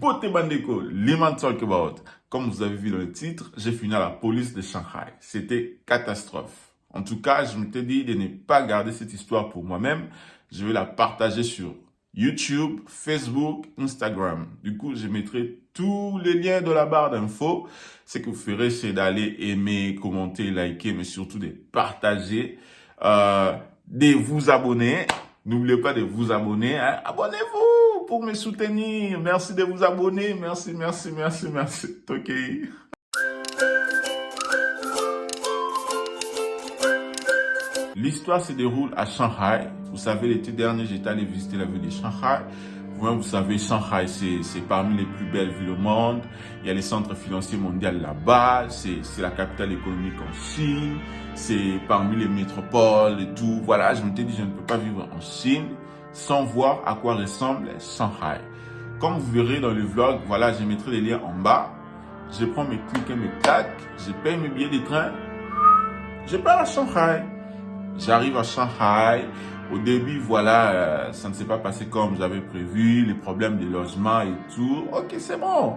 Pote Bandeko, Liman Talk About. Comme vous avez vu dans le titre, j'ai fini à la police de Shanghai. C'était catastrophe. En tout cas, je m'étais dit de ne pas garder cette histoire pour moi-même. Je vais la partager sur YouTube, Facebook, Instagram. Du coup, je mettrai tous les liens dans la barre d'infos. Ce que vous ferez, c'est d'aller aimer, commenter, liker, mais surtout de partager, de vous abonner. N'oubliez pas de vous abonner. Hein. Abonnez-vous pour me soutenir. Merci de vous abonner. Merci. OK. L'histoire se déroule à Shanghai. Vous savez, l'été dernier, j'étais allé visiter la ville de Shanghai. Vous savez, Shanghai, c'est parmi les plus belles villes au monde. Il y a les centres financiers mondiaux là-bas. C'est la capitale économique en Chine. C'est parmi les métropoles et tout. Voilà, je m'étais dit, je ne peux pas vivre en Chine sans voir à quoi ressemble Shanghai. Comme vous verrez dans le vlog, voilà, je mettrai les liens en bas. Je prends mes clics et mes claques. Je paye mes billets de train. Je pars à Shanghai. J'arrive à Shanghai. Au début, voilà, ça ne s'est pas passé comme j'avais prévu, les problèmes de logement et tout. Ok, c'est bon.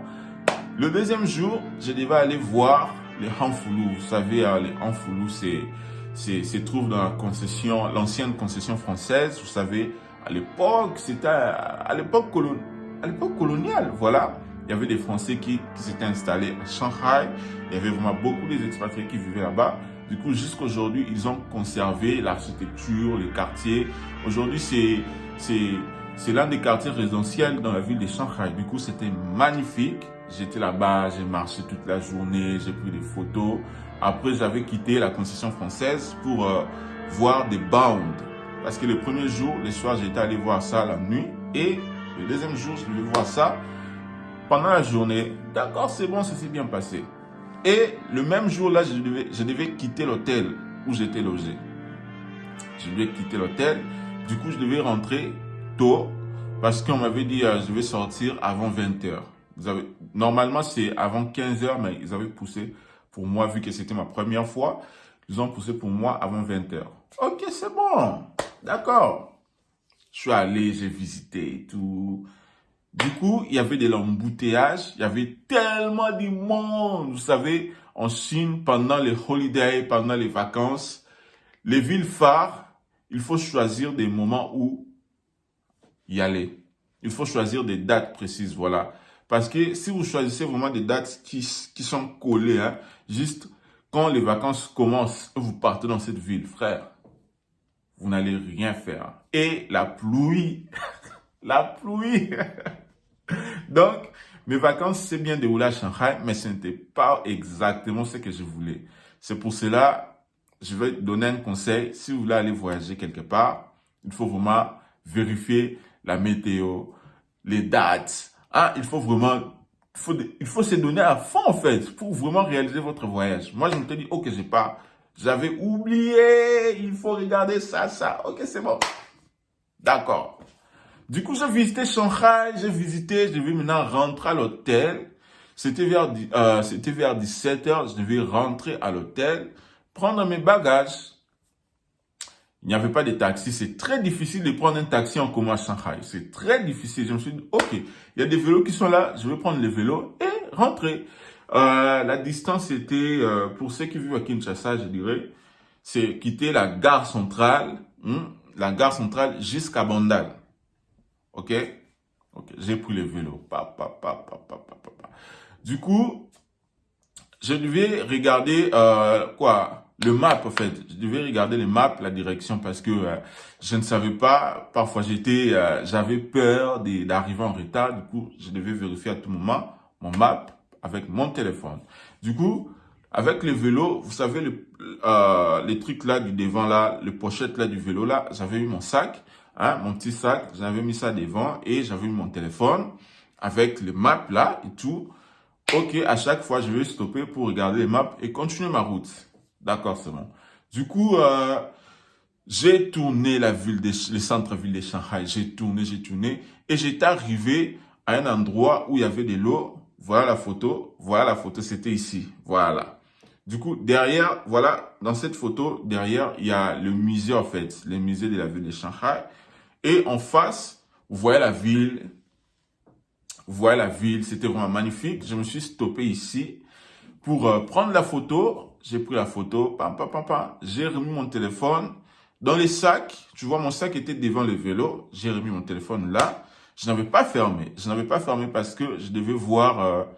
Le deuxième jour, je devais aller voir les Hanfulu. Vous savez, les Hanfulu, se trouve dans la concession, l'ancienne concession française. Vous savez, à l'époque, c'était à l'époque coloniale, voilà. Il y avait des Français qui s'étaient installés à Shanghai. Il y avait vraiment beaucoup des expatriés qui vivaient là-bas. Du coup, jusqu'à aujourd'hui, ils ont conservé l'architecture, les quartiers. Aujourd'hui, c'est l'un des quartiers résidentiels dans la ville de Shanghai. Du coup, c'était magnifique. J'étais là-bas, j'ai marché toute la journée, j'ai pris des photos. Après, j'avais quitté la concession française pour voir des Bound. Parce que le premier jour, le soir, j'étais allé voir ça la nuit. Et le deuxième jour, je devais voir ça pendant la journée. D'accord, c'est bon, ça s'est bien passé. Et le même jour-là, je devais quitter l'hôtel où j'étais logé. Je devais quitter l'hôtel. Du coup, je devais rentrer tôt parce qu'on m'avait dit je vais sortir avant 20h. Normalement, c'est avant 15h, mais ils avaient poussé pour moi, vu que c'était ma première fois. Ils ont poussé pour moi avant 20h. Ok, c'est bon. D'accord. Je suis allé, j'ai visité et tout. Du coup, il y avait de l'embouteillage, il y avait tellement de monde. Vous savez, en Chine, pendant les holidays, pendant les vacances, les villes phares, il faut choisir des moments où y aller. Il faut choisir des dates précises, voilà. Parce que si vous choisissez vraiment des dates qui sont collées, hein, juste quand les vacances commencent, vous partez dans cette ville, frère, vous n'allez rien faire. Et la pluie, la pluie. Donc, mes vacances s'est bien déroulé à Shanghai, mais ce n'était pas exactement ce que je voulais. C'est pour cela, je vais donner un conseil. Si vous voulez aller voyager quelque part, il faut vraiment vérifier la météo, les dates. Ah, il faut vraiment, il faut se donner à fond en fait pour vraiment réaliser votre voyage. Moi, je me suis dit, ok, j'ai pas, j'avais oublié, il faut regarder ça. Ok, c'est bon. D'accord. Du coup, j'ai visité Shanghai, je devais maintenant rentrer à l'hôtel. C'était vers 17h, je devais rentrer à l'hôtel, prendre mes bagages. Il n'y avait pas de taxi, c'est très difficile de prendre un taxi en commun à Shanghai. C'est très difficile. Je me suis dit, ok, il y a des vélos qui sont là, je vais prendre les vélos et rentrer. La distance était, pour ceux qui vivent à Kinshasa, je dirais, c'est quitter la gare centrale jusqu'à Bandal. Ok, j'ai pris le vélo. Du coup, je devais regarder le map en fait. Je devais regarder les maps, la direction parce que je ne savais pas. Parfois, j'avais peur d'arriver en retard. Du coup, je devais vérifier à tout moment mon map avec mon téléphone. Du coup, avec le vélo, vous savez les trucs là du devant là, les pochettes là du vélo là, j'avais eu mon sac. Hein, mon petit sac, j'avais mis ça devant et j'avais mis mon téléphone avec les maps là et tout. Ok, à chaque fois, je vais stopper pour regarder les maps et continuer ma route. D'accord, c'est bon. Du coup, j'ai tourné le centre-ville de Shanghai. J'ai tourné et j'étais arrivé à un endroit où il y avait de l'eau. Voilà la photo, c'était ici. Voilà. Du coup, derrière, voilà, dans cette photo, derrière, il y a le musée en fait, le musée de la ville de Shanghai. Et en face, vous voyez la ville. Vous voyez la ville, c'était vraiment magnifique. Je me suis stoppé ici pour prendre la photo. J'ai pris la photo, pam, pam, pam, pam. J'ai remis mon téléphone dans les sacs. Tu vois, mon sac était devant le vélo. J'ai remis mon téléphone là. Je n'avais pas fermé. Je n'avais pas fermé parce que je devais voir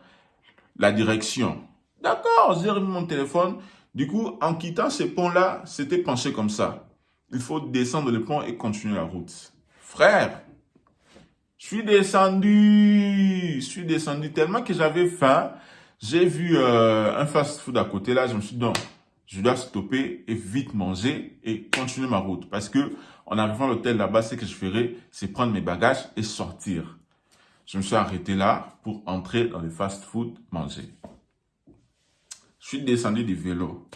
la direction. D'accord, j'ai remis mon téléphone. Du coup, en quittant ce pont-là, c'était penché comme ça. Il faut descendre le pont et continuer la route. Frère, je suis descendu tellement que j'avais faim. J'ai vu un fast-food à côté là, je me suis dit non, je dois stopper et vite manger et continuer ma route. Parce que en arrivant à l'hôtel là-bas, ce que je ferai, c'est prendre mes bagages et sortir. Je me suis arrêté là pour entrer dans le fast-food manger. Je suis descendu du vélo.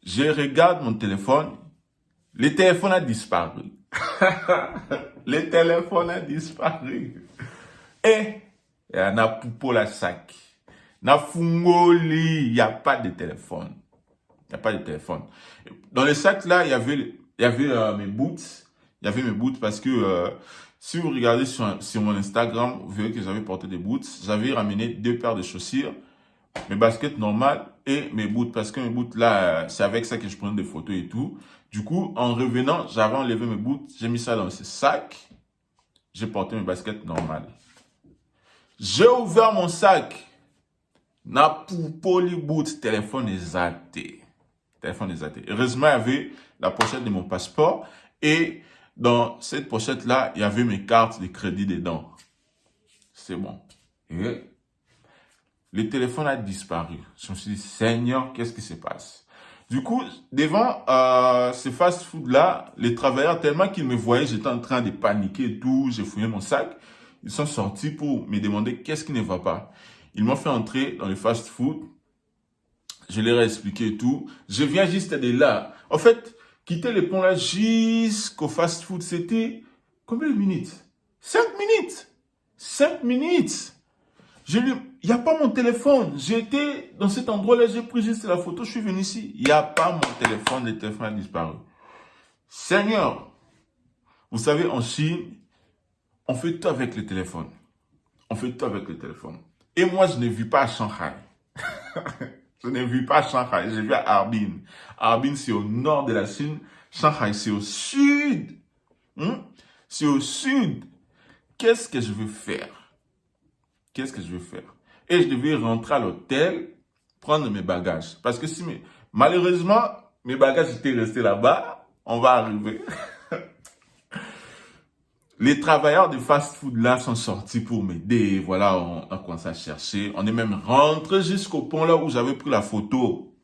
Je regarde mon téléphone. Le téléphone a disparu. Le téléphone a disparu. Et il y a un poupo la sac. Na fungoli, il n'y a pas de téléphone. Il n'y a pas de téléphone. Dans le sac là, il y avait mes boots. Il y avait mes boots parce que si vous regardez sur mon Instagram, vous verrez que j'avais porté des boots. J'avais ramené 2 paires de chaussures, mes baskets normales et mes boots. Parce que mes boots là, c'est avec ça que je prenais des photos et tout. Du coup, en revenant, j'avais enlevé mes boots. J'ai mis ça dans ce sac. J'ai porté mes baskets normales. J'ai ouvert mon sac. Na pour les boots, téléphone est zaté. Téléphone est zaté. Heureusement, il y avait la pochette de mon passeport. Et dans cette pochette-là, il y avait mes cartes de crédit dedans. C'est bon. Et le téléphone a disparu. Je me suis dit, Seigneur, qu'est-ce qui se passe? Du coup, devant ce fast-food-là, les travailleurs, tellement qu'ils me voyaient, j'étais en train de paniquer et tout, j'ai fouillé mon sac. Ils sont sortis pour me demander qu'est-ce qui ne va pas. Ils m'ont fait entrer dans le fast-food. Je leur ai expliqué et tout. Je viens juste de là. En fait, quitter le pont là jusqu'au fast-food, c'était combien de minutes? 5 minutes. 5 minutes. Il n'y a pas mon téléphone. J'étais dans cet endroit-là, j'ai pris juste la photo, je suis venu ici. Il n'y a pas mon téléphone, le téléphone a disparu. Seigneur, vous savez, en Chine, on fait tout avec le téléphone. On fait tout avec le téléphone. Et moi, je ne vis pas à Shanghai. Je ne vis pas à Shanghai, je vis à Harbin. Harbin, c'est au nord de la Chine. Shanghai, c'est au sud. C'est au sud. Qu'est-ce que je veux faire? Qu'est-ce que je veux faire? Et je devais rentrer à l'hôtel, prendre mes bagages. Parce que malheureusement, mes bagages étaient restés là-bas. On va arriver. Les travailleurs de fast-food là sont sortis pour m'aider. Voilà, on a commencé à chercher. On est même rentré jusqu'au pont là où j'avais pris la photo.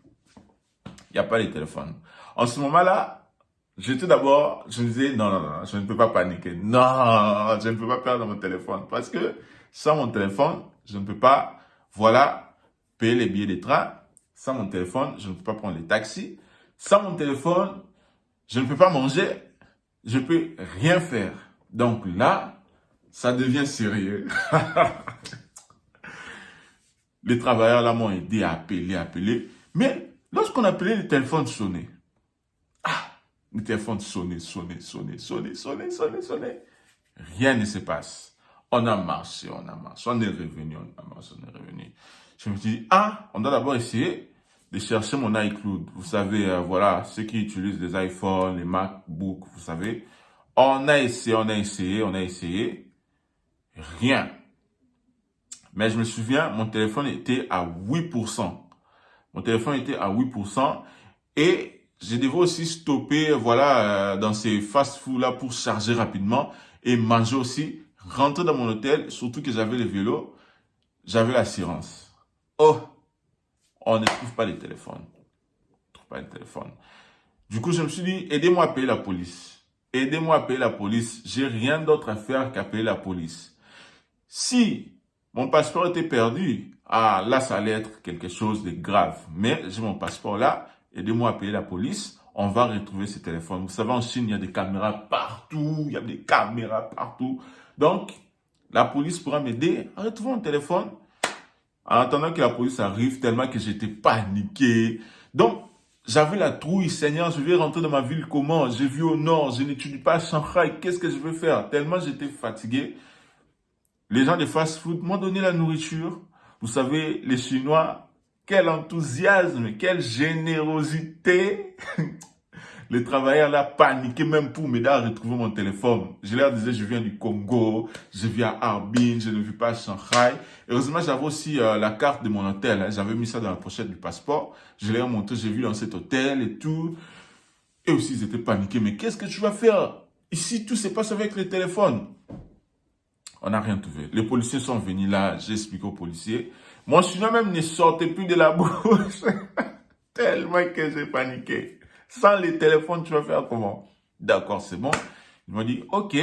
Il n'y a pas de téléphone. En ce moment-là, je me disais, non, je ne peux pas paniquer. Non, je ne peux pas perdre mon téléphone. Parce que sans mon téléphone, je ne peux pas, voilà, payer les billets de train. Sans mon téléphone, je ne peux pas prendre les taxis. Sans mon téléphone, je ne peux pas manger. Je ne peux rien faire. Donc là, ça devient sérieux. Les travailleurs là m'ont aidé à appeler. Mais lorsqu'on appelait, le téléphone sonnait. Le téléphone sonnait. Rien ne se passe. On a marché. On est revenu, Je me suis dit, on doit d'abord essayer de chercher mon iCloud. Vous savez, voilà, ceux qui utilisent les iPhones, les MacBooks, vous savez. On a essayé. Rien. Mais je me souviens, mon téléphone était à 8%. Et je devais aussi stopper, voilà, dans ces fast-food là pour charger rapidement et manger aussi. Rentrer dans mon hôtel, surtout que j'avais le vélo, j'avais l'assurance. Oh, on ne trouve pas les téléphones. Du coup, je me suis dit, aidez-moi à payer la police. J'ai rien d'autre à faire qu'à payer la police. Si mon passeport était perdu, là, ça allait être quelque chose de grave. Mais j'ai mon passeport là, aidez-moi à payer la police. On va retrouver ce téléphone. Vous savez, en Chine, il y a des caméras partout. Donc, la police pourra m'aider à retrouver mon téléphone. En attendant que la police arrive, tellement que j'étais paniqué. Donc, j'avais la trouille, Seigneur, je vais rentrer dans ma ville comment? Je vis au nord, je n'étudie pas à Shanghai, qu'est-ce que je vais faire? Tellement j'étais fatigué. Les gens de fast-food m'ont donné la nourriture. Vous savez, les Chinois, quel enthousiasme, quelle générosité. Les travailleurs là paniquaient même pour m'aider à retrouver mon téléphone. Je leur disais, je viens du Congo, je vis à Harbin, je ne vis pas à Shanghai. Heureusement, j'avais aussi la carte de mon hôtel. Hein. J'avais mis ça dans la pochette du passeport. Je leur ai montré, j'ai vu dans cet hôtel et tout. Et aussi, ils étaient paniqués. Mais qu'est-ce que tu vas faire? Ici, tout se passe avec le téléphone. On n'a rien trouvé. Les policiers sont venus là, j'ai expliqué aux policiers. Mon chinois même ne sortait plus de la bouche. Tellement que j'ai paniqué. Sans les téléphones, tu vas faire comment? D'accord, c'est bon. Ils m'ont dit, ok,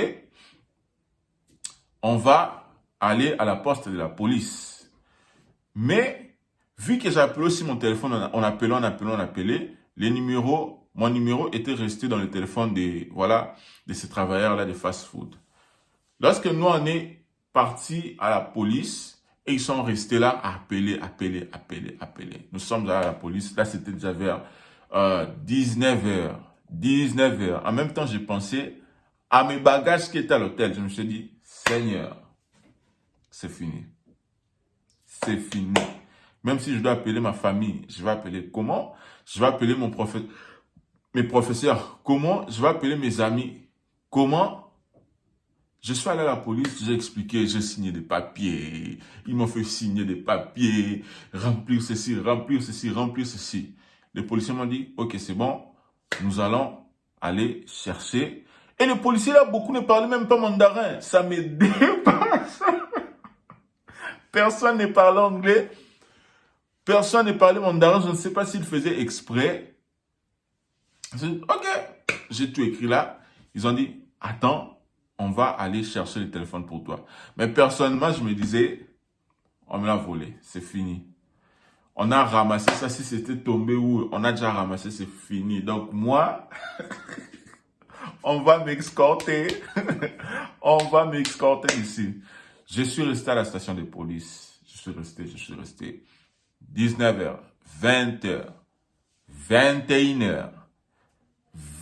on va aller à la poste de la police. Mais, vu que j'ai appelé aussi mon téléphone, on appelait, mon numéro était resté dans le téléphone de ces travailleurs-là de fast-food. Lorsque nous, on est partis à la police, et ils sont restés là à appeler. Nous sommes allés à la police. Là, c'était déjà vers 19h. 19h. En même temps, j'ai pensé à mes bagages qui étaient à l'hôtel. Je me suis dit, Seigneur, c'est fini. C'est fini. Même si je dois appeler ma famille, je vais appeler comment? Je vais appeler mes professeurs. Comment? Je vais appeler mes amis. Comment? Je suis allé à la police, j'ai expliqué, j'ai signé des papiers. Ils m'ont fait signer des papiers, remplir ceci, remplir ceci, remplir ceci. Les policiers m'ont dit, ok, c'est bon, nous allons aller chercher. Et les policiers là, beaucoup ne parlaient même pas mandarin. Ça me dépasse. Personne ne parlait anglais. Personne ne parlait mandarin. Je ne sais pas s'ils faisaient exprès. J'ai dit, ok, j'ai tout écrit là. Ils ont dit, attends. On va aller chercher le téléphone pour toi. Mais personnellement, je me disais, on me l'a volé, c'est fini. On a ramassé ça, si c'était tombé ou on a déjà ramassé, c'est fini. Donc moi, on va m'escorter. On va m'escorter ici. Je suis resté à la station de police. Je suis resté. 19h, 20h, 21h,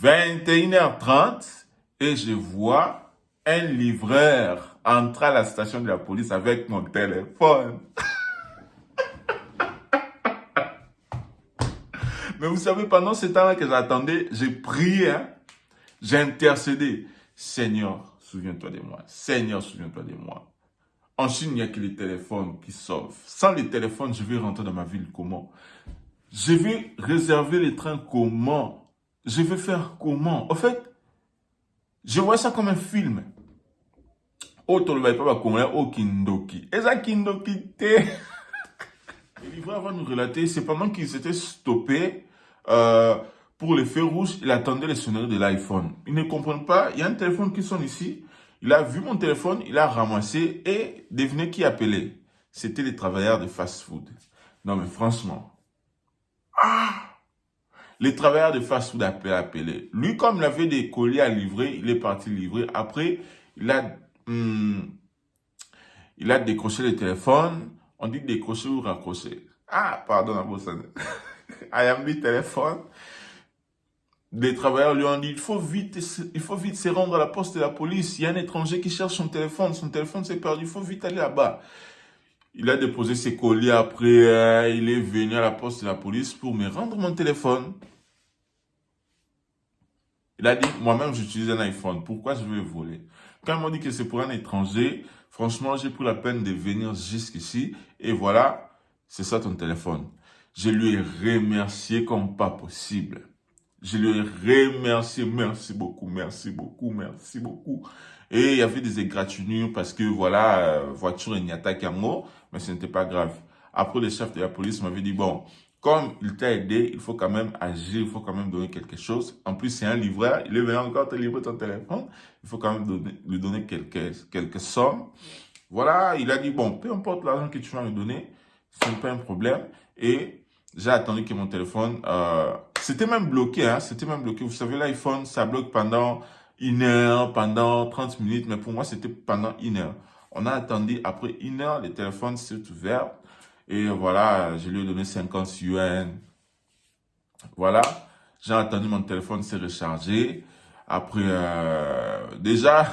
21h30 et je vois un livreur entrer à la station de la police avec mon téléphone. Mais vous savez, pendant ce temps-là que j'attendais, j'ai prié, hein, j'ai intercédé. Seigneur, souviens-toi de moi. Seigneur, souviens-toi de moi. En Chine, il n'y a que les téléphones qui sauvent. Sans les téléphones, je vais rentrer dans ma ville comment? Je vais réserver les trains comment? Je vais faire comment? En fait, je vois ça comme un film. Autre le pas congolais au Kindoki. Et ça Kindoki te. Le livreur va nous relater, c'est pendant qu'ils s'étaient stoppés pour les feux rouges, il attendait les sonneries de l'iPhone. Ils ne comprennent pas, il y a un téléphone qui sonne ici. Il a vu mon téléphone, il a ramassé et devinez qui appelait. C'était les travailleurs de fast-food. Non mais franchement. Les travailleurs de fast-food appelaient. Lui, comme il avait des colis à livrer, il est parti livrer. Après, il a décroché le téléphone. On dit décrocher ou raccrocher. Ah, pardon, Abosane. I am dit téléphone. Les travailleurs lui ont dit, il faut vite se rendre à la poste de la police. Il y a un étranger qui cherche son téléphone s'est perdu. Il faut vite aller là-bas. Il a déposé ses colis après. Il est venu à la poste de la police pour me rendre mon téléphone. Il a dit, moi-même, j'utilise un iPhone. Pourquoi je vais voler? Quand ils m'ont dit que c'est pour un étranger, franchement, j'ai pris la peine de venir jusqu'ici. Et voilà, c'est ça ton téléphone. Je lui ai remercié comme pas possible. Je lui ai remercié. Merci beaucoup, merci beaucoup, merci beaucoup. Et il y avait des égratignures parce que voilà, voiture et Nyata Kango, mais ce n'était pas grave. Après, le chef de la police m'avait dit, bon, comme il t'a aidé, il faut quand même agir, il faut quand même donner quelque chose. En plus, c'est un livreur, il est venu encore te livrer ton téléphone. Il faut quand même lui donner quelques sommes. Voilà, il a dit, bon, peu importe l'argent que tu vas me donner, ce n'est pas un problème. Et j'ai attendu que mon téléphone, c'était même bloqué, hein, c'était même bloqué. Vous savez, l'iPhone, ça bloque pendant 1 heure, pendant 30 minutes, mais pour moi, c'était pendant 1 heure. On a attendu, après 1 heure, le téléphone s'est ouvert. Et voilà, je lui ai donné 50 yuan. Voilà, j'ai attendu mon téléphone s'est rechargé. Après, déjà,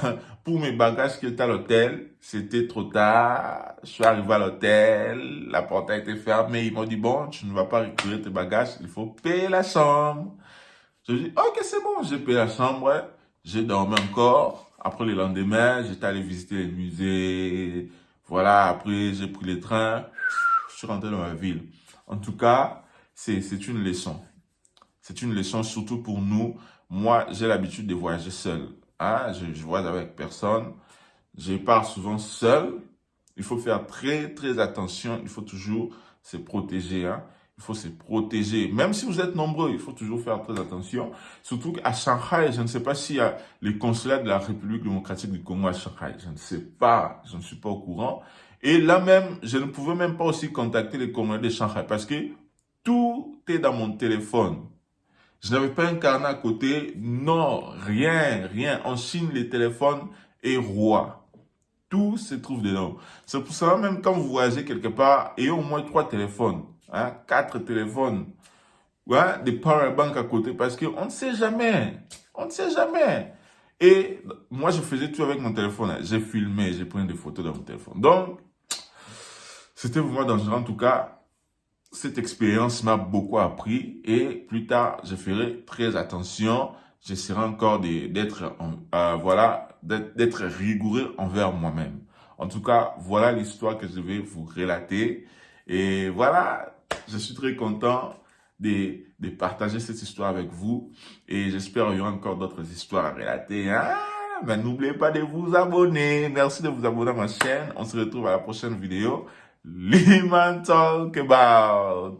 pour mes bagages qui étaient à l'hôtel, c'était trop tard. Je suis arrivé à l'hôtel, la porte a été fermée. Ils m'ont dit, bon, tu ne vas pas récupérer tes bagages, il faut payer la chambre. Je dis, ok, c'est bon, j'ai payé la chambre, ouais. J'ai dormi encore. Après, le lendemain, j'étais allé visiter les musées. Voilà, après, j'ai pris le train. Je suis rentré dans ma ville. En tout cas, c'est une leçon. C'est une leçon surtout pour nous. Moi, j'ai l'habitude de voyager seul. Hein? Je voyage avec personne. Je pars souvent seul. Il faut faire très, très attention. Il faut toujours se protéger. Hein? Il faut se protéger. Même si vous êtes nombreux, il faut toujours faire très attention. Surtout qu'à Shanghai, je ne sais pas s'il y a les consulats de la République démocratique du Congo à Shanghai. Je ne sais pas. Je ne suis pas au courant. Et là même, je ne pouvais même pas aussi contacter les Congolais de Shanghai parce que tout est dans mon téléphone. Je n'avais pas un carnet à côté. Non, rien, rien. En Chine, les téléphones est roi. Tout se trouve dedans. C'est pour ça même quand vous voyagez quelque part, ayez au moins 3 téléphones, hein, 4 téléphones, ouais, des powerbanks à côté parce qu'on ne sait jamais. On ne sait jamais. Et moi, je faisais tout avec mon téléphone. Hein. J'ai filmé, j'ai pris des photos dans mon téléphone. Donc, c'était vraiment dangereux en tout cas. Cette expérience m'a beaucoup appris et plus tard, je ferai très attention. J'essaierai encore d'être voilà, d'être rigoureux envers moi-même. En tout cas, voilà l'histoire que je vais vous relater. Et voilà, je suis très content de partager cette histoire avec vous. Et j'espère qu'il y aura encore d'autres histoires à relater. Hein? Mais n'oubliez pas de vous abonner. Merci de vous abonner à ma chaîne. On se retrouve à la prochaine vidéo. Liman Talk About.